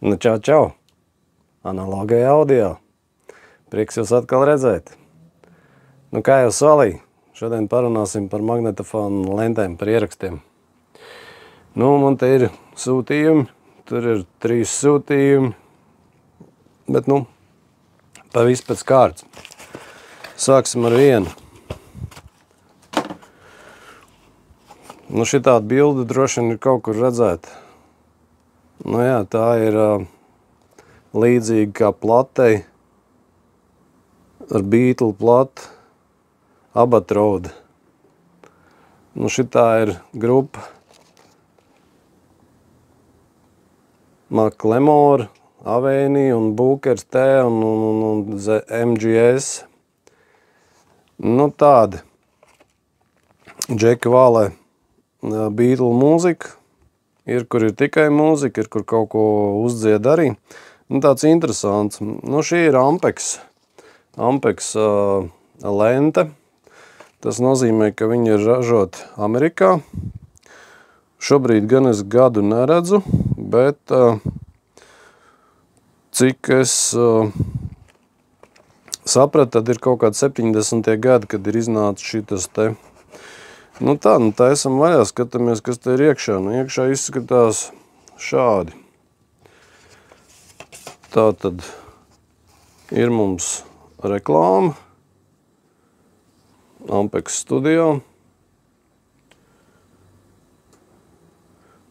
Nu, čau! Analogai audio. Prieks jūs atkal redzēt. Nu, kā jau solīju, šodien parunāsim par magnetofonu lentēm, par ierakstiem. Nu, man te ir sūtījumi, tur ir 3 sūtījumi, bet, pa visu pēc kārtas. Sāksim ar vienu. Nu, šitāda bilde droši vien ir kaut kur redzēta. Nu jā, tā ir līdzīga kā platei ar Beatle platu Abbey Road. Nu, šitā ir grupa Macklemore, Avenija un Bookers T un MGS. Nu, tādi Džeka Vālē Beatle mūzika. Ir, kur ir tikai mūzika, ir, kur kaut ko uzdzied arī. Nu, tāds interesants. Nu, šī ir Ampex lente. Tas nozīmē, ka viņi ir ražoti Amerikā. Šobrīd gan es gadu neredzu, bet cik es sapratu, tad ir kaut kādi 70. gadi, kad ir iznācis šitas te. Nu tā esam vaļā, skatāmies, kas te ir iekšā. Nu, iekšā izskatās šādi. Tā tad ir mums reklāma. Ampex Studio.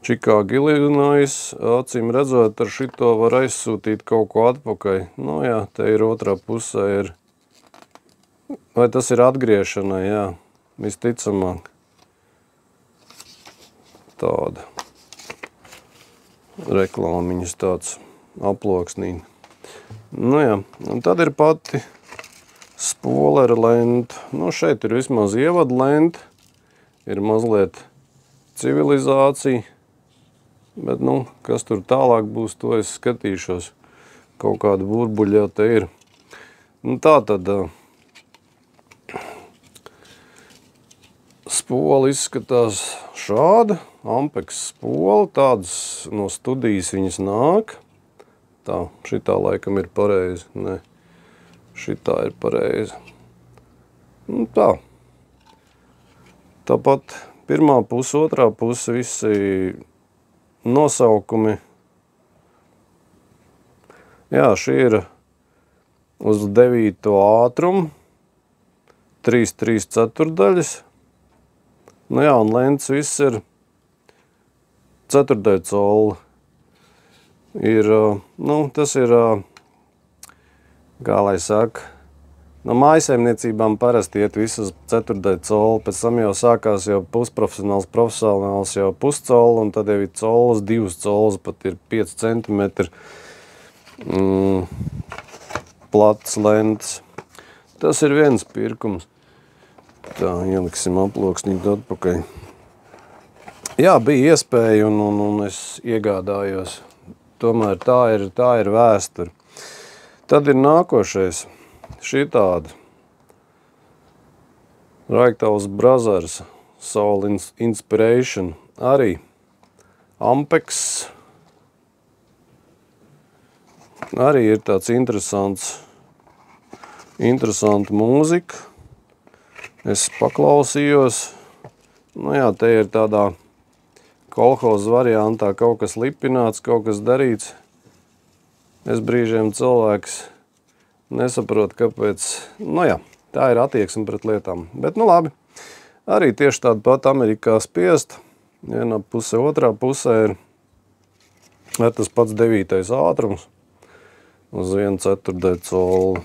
Chicago, Illinois. Acīm redzot, ar šito var aizsūtīt kaut ko atpakaļ. Nu jā, te ir otrā pusē ir. Vai tas ir atgriešanai, jā, visticamāk. Tāda reklāmiņas tāds aploksnīna. Nu jā, un tad ir pati spolera lenta. Nu, šeit ir vismaz ievada lenta, ir mazliet civilizācija, bet, kas tur tālāk būs, to es skatīšos. Kaut kāda burbuļa jau te ir. Nu, tā tad spola izskatās šāda. Ampex spola, tādas no studijas viņas nāk. Tā, šitā laikam ir pareizi. Nē, šitā ir pareizi. Nu, tā. Tāpat pirmā puse, otrā puse, visi nosaukumi. Jā, šī ir uz 9. ātrumu. 3/3/4. Nu jā, un lents viss ir 4. coli. Ir, tas ir, kā lai saka, no mājasaimniecībām parasti iet visas 4. coli, pēc tam jau sākās jau pusprofesionāls, profesionāls jau puscoli, un tad jau ir colas, 2 colas, pat ir 5 centimetri plats lentes. Tas ir viens pirkums. Tā, ieliksim aploksnīt atpakaļ. Jā, bija iespēja un es iegādājos. Tomēr tā ir vēsture. Tad ir nākošais. Šī tāda. Reichthaus Brothers Soul Inspiration. Arī Ampex. Arī ir tāds interesanta mūzika. Es paklausījos. Nu jā, te ir tādā kolhoza variantā kaut kas lipināts, kaut kas darīts. Es brīžiem cilvēks nesaprot, kāpēc. Nu jā, tā ir attieksme pret lietām. Bet labi. Arī tieši tāda pat Amerikā spiest. Vienā pusē, otrā pusē ir tas pats 9. ātrums uz 1/4 coli.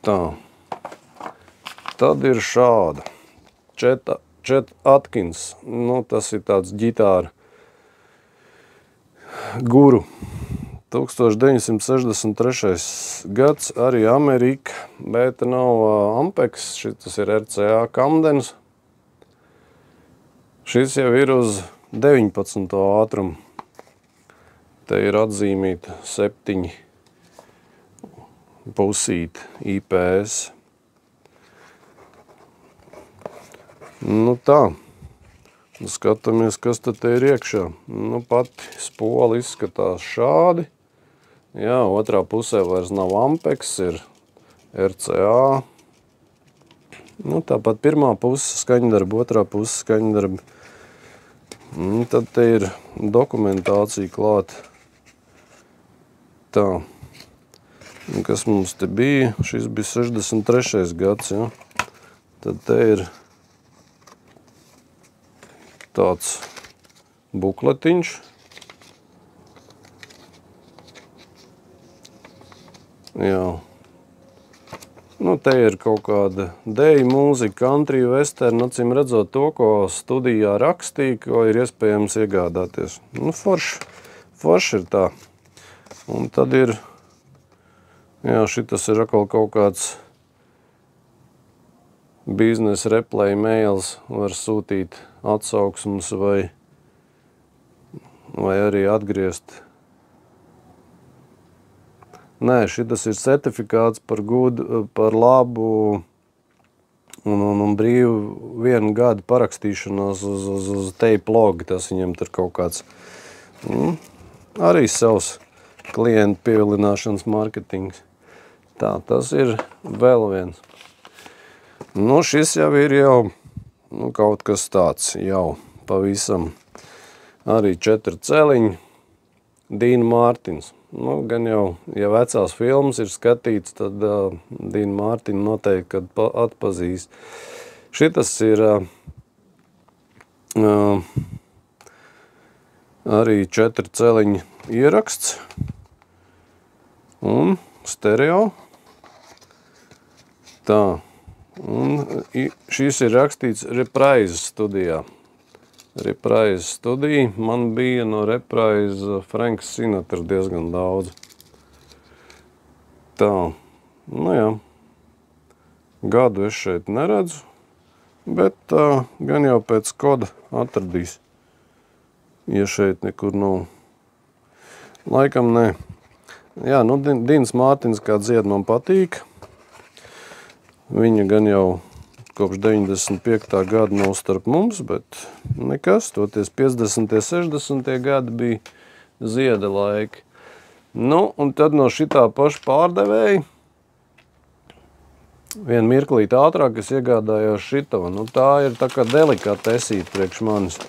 Tā. Tad ir šāda. Chet Atkins. Nu, tas ir tāds ģitāra guru. 1963. gads, arī Amerika, bet nav Ampex, šitas ir RCA Camdens. Šis jau ir uz 19. ātrumu. Te ir atzīmīta 7 pusīti IPS. Nu tā. Skatāmies, kas tad te ir iekšā. Nu, pati spola izskatās šādi. Jā, otrā pusē vairs nav Ampex, ir RCA. Nu, tāpat pirmā puse skaņdarba, otrā puse skaņdarba. Tad te ir dokumentācija klāt. Tā. Un kas mums te bija? Šis bija 63. gads, ja? Tad te ir tāds bukletiņš. Jā. Nu, te ir kaut kāda deju mūzika, country, western, acīm redzot to, ko studijā rakstīja, ko ir iespējams iegādāties. Nu, forši ir tā. Un tad ir, jā, šitas ir atkal kaut kāds biznesa replay mails, var sūtīt atsauksmes vai arī atgriezt. Nē, šitas ir certifikāts par labu un brīvu 1 gadu parakstīšanos uz tape log. Tas viņam tur kaut kāds arī savs klientu pievilināšanas marketings. Tā, tas ir vēl viens. Nu, šis jau ir kaut kas tāds jau pavisam. Arī 4 celiņi. Dīna Mārtins. Nu, gan jau, ja vecās filmas ir skatīts, tad Dīna Mārtina noteikti, kad atpazīs. Šitas ir arī 4 celiņi ieraksts un stereo. Tā, un šis ir rakstīts Reprise studijā. Reprise studija. Man bija no Reprise Franks Sinatra diezgan daudz. Tā, nu jā. Gadu es šeit neredzu, bet gan jau pēc koda atradīs. Ja šeit nekur nav. Laikam nē. Jā, nu Dīns Mārtins kā dzied man patīk. Viņa gan jau kopš 95. gada nav starp mums, bet nekas, toties 50. 60. gadi bija zieda laiki. Nu, un tad no šitā paša pārdevēja vien mirklīt ātrāk es iegādājos šito. Nu, tā ir tā kā delikatesīt priekš manis.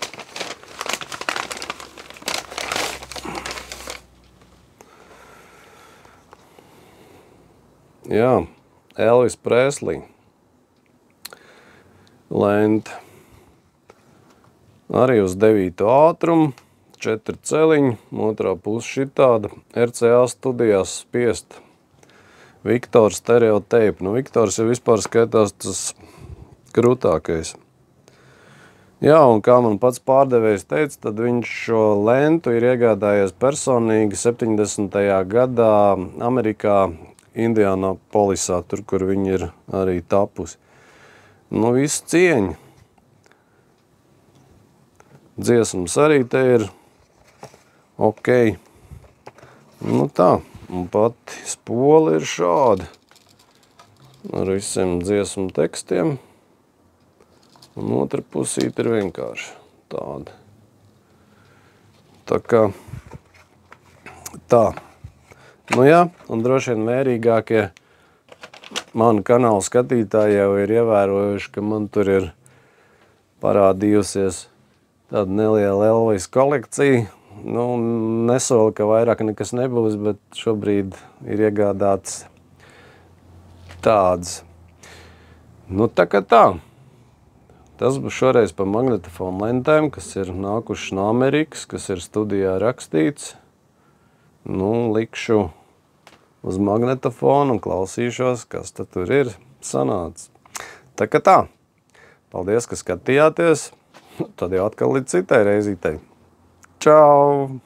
Jā, Elvis Presley. Lente. Arī uz 9. ātrumu, 4 celiņi, otrā puse šitāda, RCA studijās spiest. Victor stereo tape. Nu, Viktors jau vispār skaitās tas krūtākais. Jā, un kā man pats pārdevējs teica, tad viņš šo lentu ir iegādājies personīgi 70. gadā Amerikā, Indianapolisā, tur, kur viņi ir arī tapusi. Nu, visu cieņu. Dziesmas arī te ir ok. Nu tā, un pati spola ir šāda. Ar visiem dziesmu tekstiem. Un otra pusīt ir vienkārši tāda. Tā kā tā. Nu jā, un droši vien mērīgākie manu kanālu skatītāji jau ir ievērojuši, ka man tur ir parādījusies tāda neliela Elvis kolekcija. Nu, nesolu, ka vairāk nekas nebūs, bet šobrīd ir iegādāts tāds. Nu, tā kā tā. Tas būs šoreiz par magnetofonu lentēm, kas ir nākušas no Amerikas, kas ir studijā rakstīts. Nu, likšu uz magnetofonu un klausīšos, kas tad tur ir sanācis. Tā kā tā. Paldies, ka skatījāties. Tad jau atkal līdz citai reizītei. Čau!